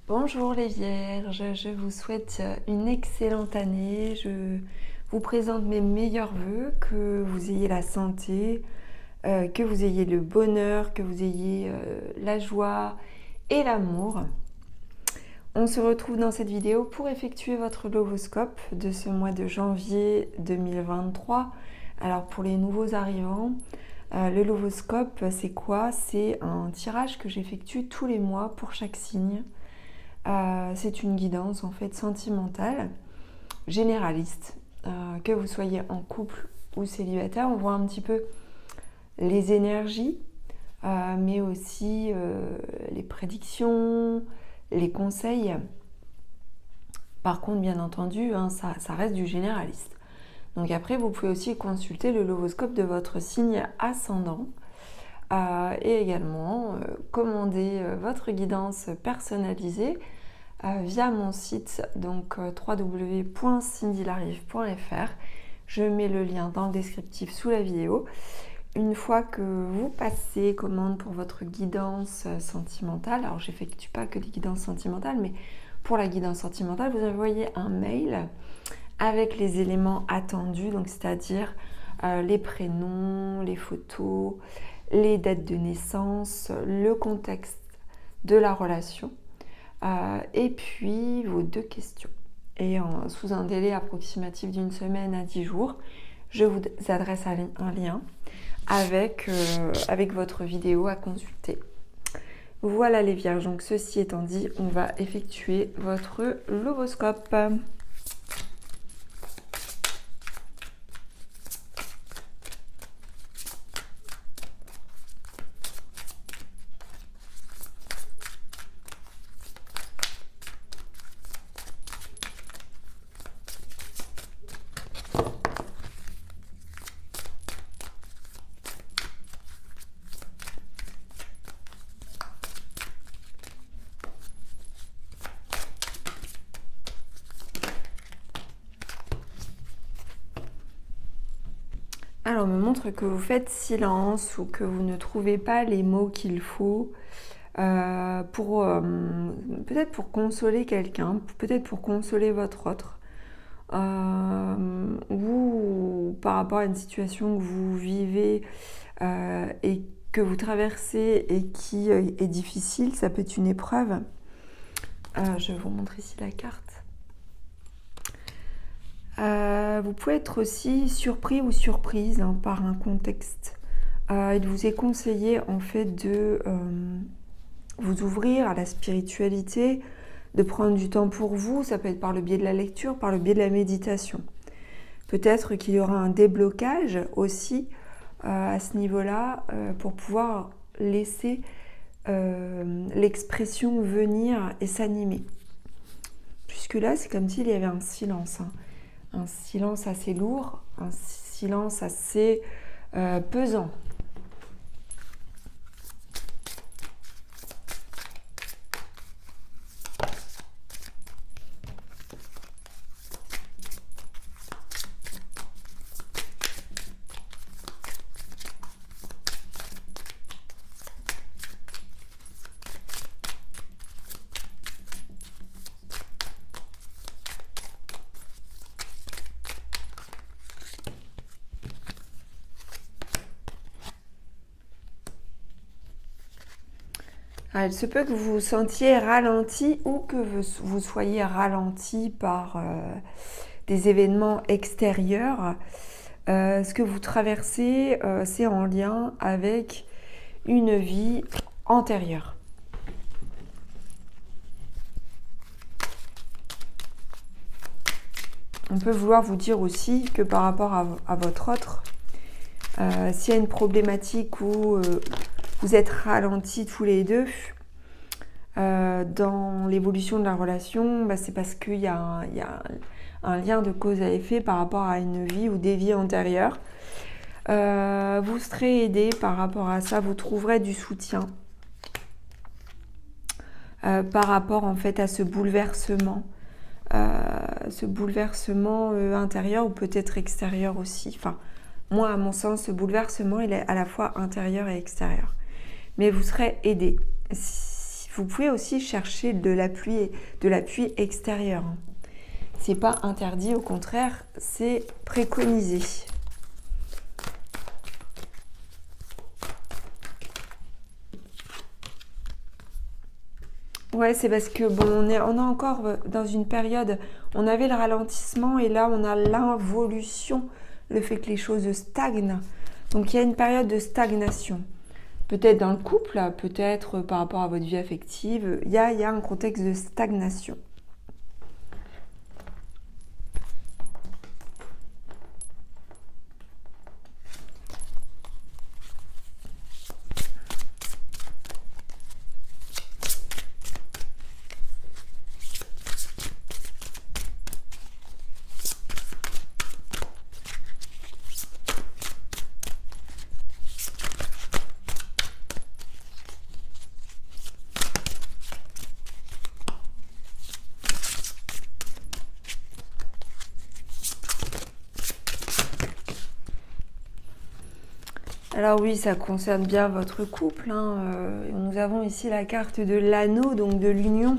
Bonjour les Vierges, je vous souhaite une excellente année. Je vous présente mes meilleurs vœux, que vous ayez la santé, que vous ayez le bonheur, que vous ayez la joie et l'amour. On se retrouve dans cette vidéo pour effectuer votre lovoscope de ce mois de janvier 2023. Alors pour les nouveaux arrivants, le lovoscope c'est quoi? C'est un tirage que j'effectue tous les mois pour chaque signe. C'est une guidance en fait sentimentale, généraliste, que vous soyez en couple ou célibataire. On voit un petit peu les énergies, mais aussi les prédictions, les conseils. Par contre, bien entendu, ça reste du généraliste. Donc après, vous pouvez aussi consulter le lovoscope de votre signe ascendant et également commander votre guidance personnalisée via mon site, donc www.cindylarive.fr. Je mets le lien dans le descriptif sous la vidéo. Une fois que vous passez commande pour votre guidance sentimentale, alors j'effectue pas que des guidances sentimentales, mais pour la guidance sentimentale, vous envoyez un mail avec les éléments attendus, donc c'est-à-dire les prénoms, les photos, les dates de naissance, le contexte de la relation, et puis vos 2 questions. Et sous un délai approximatif d'une semaine à 10 jours, je vous adresse un lien avec votre vidéo à consulter. Voilà les Vierges, donc ceci étant dit, on va effectuer votre lovoscope. Alors, on me montre que vous faites silence ou que vous ne trouvez pas les mots qu'il faut peut-être pour consoler quelqu'un, peut-être pour consoler votre autre, ou par rapport à une situation que vous vivez et que vous traversez et qui est difficile. Ça peut être une épreuve. Je vais vous montrer ici la carte. Vous pouvez être aussi surpris ou surprise par un contexte. Il vous est conseillé en fait de vous ouvrir à la spiritualité, de prendre du temps pour vous. Ça peut être par le biais de la lecture, par le biais de la méditation. Peut-être qu'il y aura un déblocage aussi à ce niveau-là pour pouvoir laisser l'expression venir et s'animer. Puisque là, c'est comme s'il y avait un silence. Un silence assez lourd, un silence assez pesant. Il se peut que vous vous sentiez ralenti ou que vous soyez ralenti par des événements extérieurs. Ce que vous traversez, c'est en lien avec une vie antérieure. On peut vouloir vous dire aussi que par rapport à votre autre, s'il y a une problématique où vous êtes ralentis tous les deux dans l'évolution de la relation, c'est parce qu'il y a un lien de cause à effet par rapport à une vie ou des vies antérieures. Vous serez aidé par rapport à ça, vous trouverez du soutien par rapport en fait à ce bouleversement intérieur ou peut-être extérieur aussi. Enfin, moi, à mon sens, ce bouleversement, il est à la fois intérieur et extérieur. Mais vous serez aidé. Vous pouvez aussi chercher de l'appui extérieur. C'est pas interdit, au contraire, c'est préconisé. Ouais, c'est parce que bon, on est encore dans une période, on avait le ralentissement et là on a l'involution, le fait que les choses stagnent. Donc il y a une période de stagnation. Peut-être dans le couple, peut-être par rapport à votre vie affective, il y a un contexte de stagnation. Alors oui, ça concerne bien votre couple. Nous avons ici la carte de l'anneau, donc de l'union.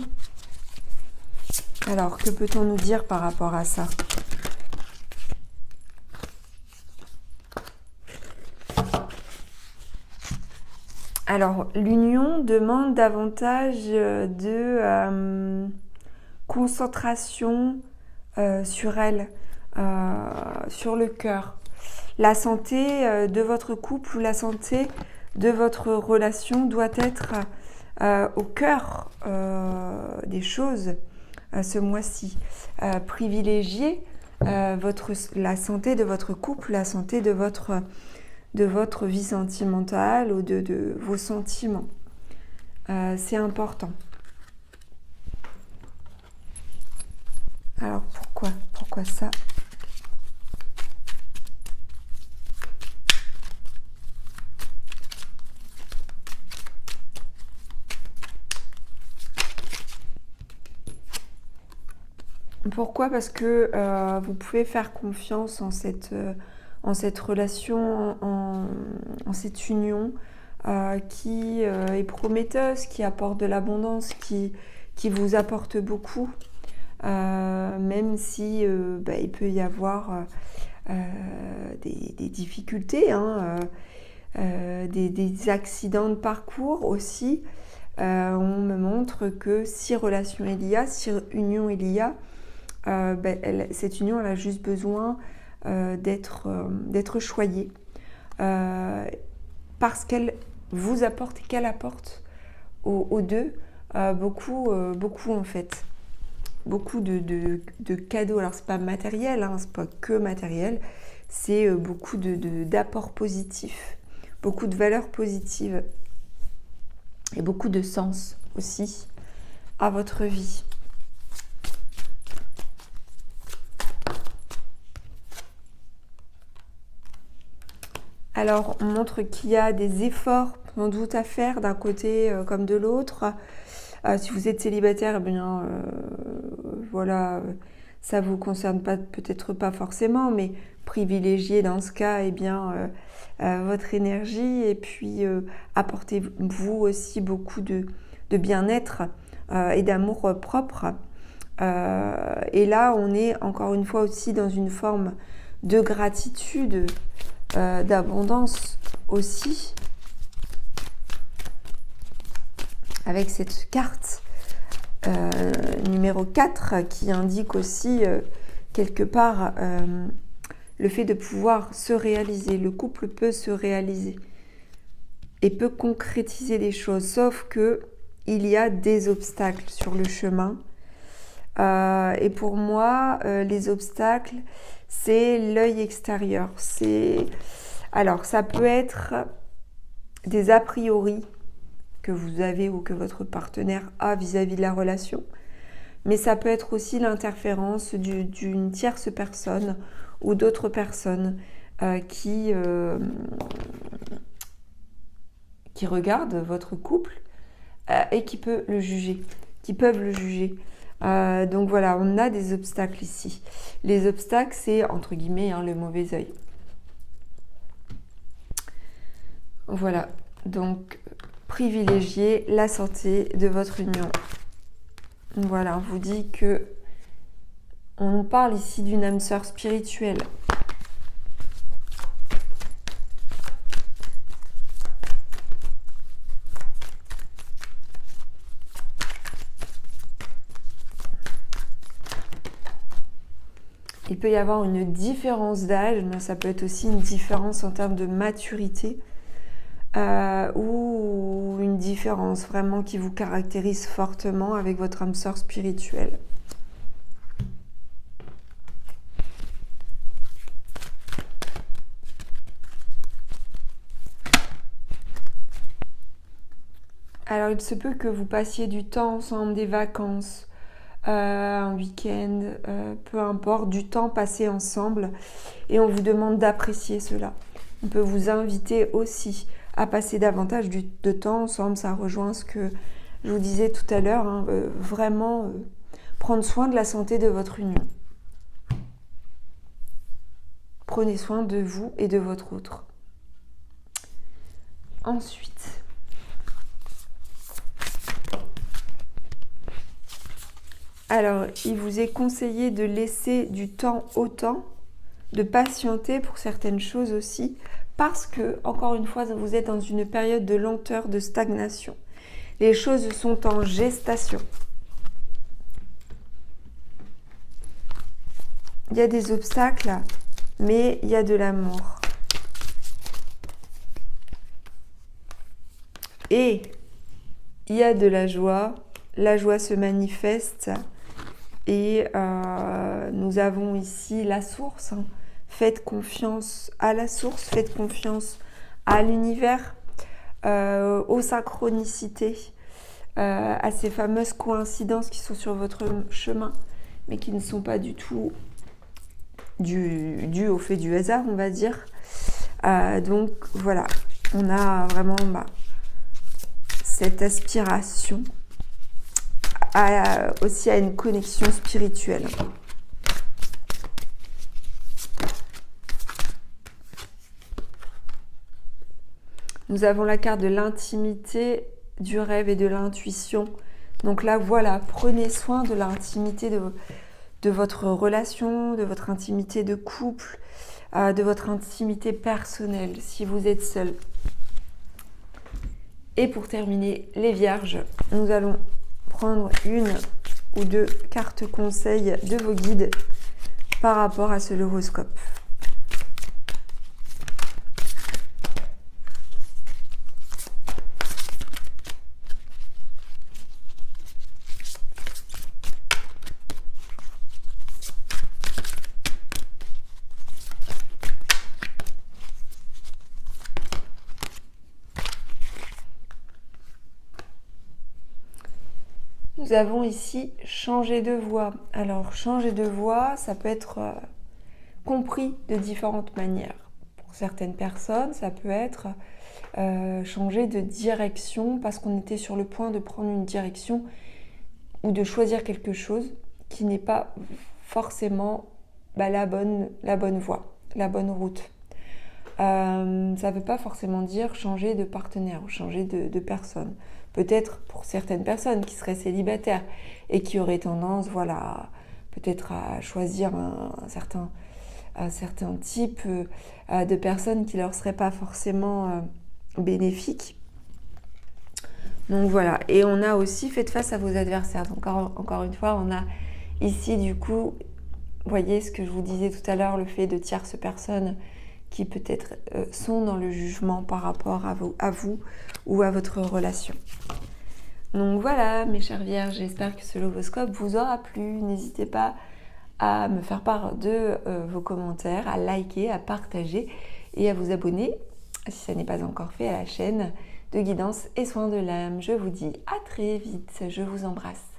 Alors, que peut-on nous dire par rapport à ça? Alors, l'union demande davantage de concentration sur elle, sur le cœur. La santé de votre couple ou la santé de votre relation doit être au cœur des choses ce mois-ci. Privilégiez la santé de votre couple, la santé de votre vie sentimentale ou de vos sentiments. C'est important. Alors pourquoi ça? Pourquoi? Parce que vous pouvez faire confiance en cette relation, en cette union qui est prometteuse, qui apporte de l'abondance, qui vous apporte beaucoup, même si il peut y avoir des difficultés, des accidents de parcours aussi. On me montre que si relation il y a, si union il y a, cette union elle a juste besoin d'être choyée parce qu'elle vous apporte et qu'elle apporte aux deux beaucoup en fait, beaucoup de cadeaux. Alors c'est pas matériel, c'est pas que matériel, c'est beaucoup d'apports positifs, beaucoup de valeurs positives et beaucoup de sens aussi à votre vie. Alors, on montre qu'il y a des efforts sans doute à faire d'un côté comme de l'autre. Si vous êtes célibataire, voilà, ça vous concerne peut-être pas forcément, mais privilégiez dans ce cas votre énergie et puis apportez-vous aussi beaucoup de bien-être et d'amour propre. Et là, on est encore une fois aussi dans une forme de gratitude, d'abondance aussi, avec cette carte numéro 4 qui indique aussi quelque part le fait de pouvoir se réaliser. Le couple peut se réaliser et peut concrétiser les choses, sauf que il y a des obstacles sur le chemin. Et pour moi, les obstacles, c'est l'œil extérieur. Alors, ça peut être des a priori que vous avez ou que votre partenaire a vis-à-vis de la relation, mais ça peut être aussi l'interférence d'une tierce personne ou d'autres personnes qui regardent votre couple et qui peuvent le juger. Donc voilà, on a des obstacles ici. Les obstacles, c'est entre guillemets le mauvais œil. Voilà, donc privilégier la santé de votre union. Voilà, on vous dit que on nous parle ici d'une âme sœur spirituelle. Il peut y avoir une différence d'âge, mais ça peut être aussi une différence en termes de maturité ou une différence vraiment qui vous caractérise fortement avec votre âme sœur spirituelle. Alors il se peut que vous passiez du temps ensemble, des vacances, un week-end, peu importe, du temps passé ensemble et on vous demande d'apprécier cela. On peut vous inviter aussi à passer davantage de temps ensemble, ça rejoint ce que je vous disais tout à l'heure, hein, vraiment prendre soin de la santé de votre union. Prenez soin de vous et de votre autre. Ensuite, alors, il vous est conseillé de laisser du temps au temps, de patienter pour certaines choses aussi, parce que, encore une fois, vous êtes dans une période de lenteur, de stagnation. Les choses sont en gestation. Il y a des obstacles, mais il y a de l'amour. Et il y a de la joie. La joie se manifeste. Et nous avons ici la source. Faites confiance à la source, faites confiance à l'univers, aux synchronicités, à ces fameuses coïncidences qui sont sur votre chemin, mais qui ne sont pas du tout dues au fait du hasard, on va dire. Donc voilà, on a vraiment cette aspiration aussi à une connexion spirituelle. Nous avons la carte de l'intimité, du rêve et de l'intuition. Donc là, voilà, prenez soin de l'intimité de votre relation, de votre intimité de couple, de votre intimité personnelle, si vous êtes seul. Et pour terminer, les vierges, nous allons prendre une ou deux cartes conseils de vos guides par rapport à ce horoscope. Nous avons ici changer de voix. Alors, changer de voix, ça peut être compris de différentes manières. Pour certaines personnes, ça peut être changer de direction parce qu'on était sur le point de prendre une direction ou de choisir quelque chose qui n'est pas forcément la bonne voie, la bonne route. Ça ne veut pas forcément dire changer de partenaire ou changer de personne. Peut-être pour certaines personnes qui seraient célibataires et qui auraient tendance, voilà, peut-être à choisir un certain type de personnes qui ne leur seraient pas forcément bénéfiques. Donc voilà, et on a aussi fait face à vos adversaires. Donc encore une fois, on a ici du coup, vous voyez ce que je vous disais tout à l'heure, le fait de tierces personnes qui peut-être sont dans le jugement par rapport à vous ou à votre relation. Donc voilà, mes chères vierges, j'espère que ce horoscope vous aura plu. N'hésitez pas à me faire part de vos commentaires, à liker, à partager et à vous abonner, si ça n'est pas encore fait, à la chaîne de guidance et soins de l'âme. Je vous dis à très vite, je vous embrasse.